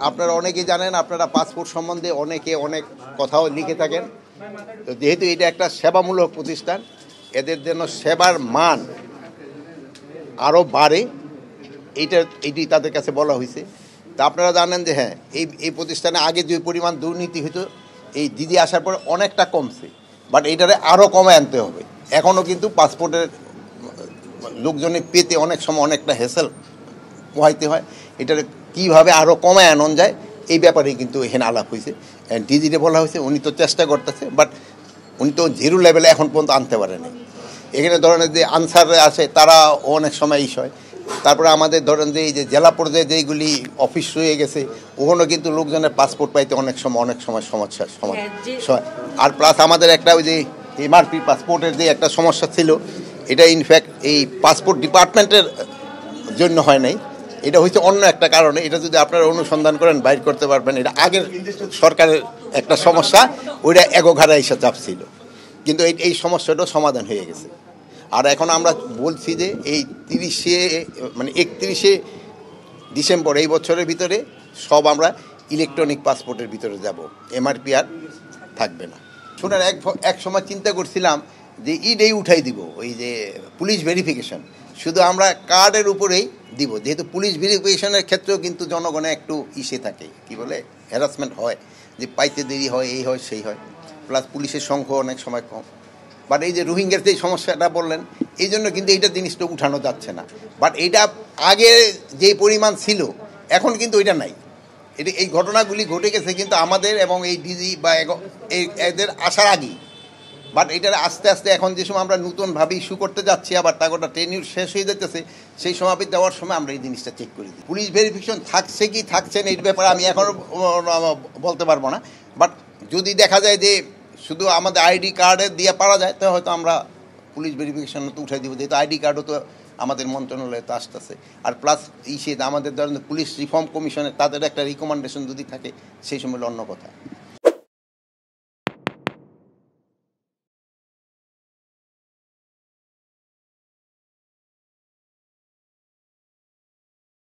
আপনারা অনেকেই জানেন, আপনারা পাসপোর্ট সম্বন্ধে অনেকে অনেক কথাও লিখে থাকেন। তো যেহেতু এটা একটা সেবামূলক প্রতিষ্ঠান, এদের জন্য সেবার মান আরও বাড়ে, এটি তাদের কাছে বলা হয়েছে। তা আপনারা জানেন যে হ্যাঁ, এই প্রতিষ্ঠানে আগে যে পরিমাণ দুর্নীতি হতো, এই দিদি আসার পর অনেকটা কমছে, বাট এইটারে আরও কমে আনতে হবে। এখনও কিন্তু পাসপোর্টের লোকজনে পেতে অনেক সময় অনেকটা হেসেল পোহাইতে হয়। এটার কীভাবে আরও কমায় আনন যায় এই ব্যাপারেই কিন্তু এখানে আলাপ হয়েছে। ডিজিটে বলা হয়েছে উনি তো চেষ্টা করতেছে, বাট উনি তো জিরো লেভেলে এখন পর্যন্ত আনতে পারেনি। এখানে ধরনের যে আনসাররা আছে তারা অনেক সময় হয়। তারপরে আমাদের ধরেন যে এই যে জেলা পর্যায়ে যেইগুলি অফিস হয়ে গেছে, ওখানেও কিন্তু লোকজনের পাসপোর্ট পাইতে অনেক সময় সমস্যা। আর প্লাস আমাদের একটা ওই যে এমআরপি পাসপোর্টের যে একটা সমস্যা ছিল, এটা ইনফ্যাক্ট এই পাসপোর্ট ডিপার্টমেন্টের জন্য হয় নাই, এটা হচ্ছে অন্য একটা কারণে। এটা যদি আপনারা অনুসন্ধান করেন বাইর করতে পারবেন। এটা আগের সরকারের একটা সমস্যা, ওইটা এগোঘাড়া এসে চাপছিল, কিন্তু এই সমস্যাটাও সমাধান হয়ে গেছে। আর এখন আমরা বলছি যে এই 31শে ডিসেম্বর এই বছরের ভিতরে সব আমরা ইলেকট্রনিক পাসপোর্টের ভিতরে যাব, এমআরপি আর থাকবে না। শুনেন, এক সময় চিন্তা করছিলাম যে ইডেই উঠাই দিব, ওই যে পুলিশ ভেরিফিকেশন শুধু আমরা কার্ডের উপরেই দিব, যেহেতু পুলিশ ভেরিফিকেশনের ক্ষেত্রেও কিন্তু জনগণে একটু থাকে, কি বলে, হ্যারাসমেন্ট হয়, যে পাইতে দেরি হয়, এই হয় সেই হয়, প্লাস পুলিশের সংখ্যা অনেক সময় কম। বাট এই যে রোহিঙ্গার যে সমস্যাটা বললেন, এই জন্য কিন্তু এইটা জিনিসটা উঠানো যাচ্ছে না। বাট এইটা আগে যে পরিমাণ ছিল এখন কিন্তু ওইটা নাই। এই ঘটনাগুলি ঘটে গেছে কিন্তু আমাদের এবং এই ডিজি বা এদের আসার আগেই। বাট এটার আস্তে আস্তে এখন যে সময় আমরা নতুনভাবে ইস্যু করতে যাচ্ছি, আবার তাগোটা টেনিউর শেষ হয়ে যেতেছে, সেই সময় দেওয়ার সময় আমরা এই জিনিসটা চেক করে দিই। পুলিশ ভেরিফিকেশন থাকছে কি থাকছে না এই ব্যাপারে আমি এখনও বলতে পারবো না। বাট যদি দেখা যায় যে শুধু আমাদের আইডি কার্ডে দিয়ে পারা যায়, তো হয়তো আমরা পুলিশ ভেরিফিকেশন তো উঠাই দিব, যেহেতু আইডি কার্ডও তো আমাদের মন্ত্রণালয়ে তো আসতেছে। আর প্লাস আমাদের ধরেন পুলিশ রিফর্ম কমিশনের তাদের একটা রিকমেন্ডেশন যদি থাকে, সেই সময় অন্য কথা।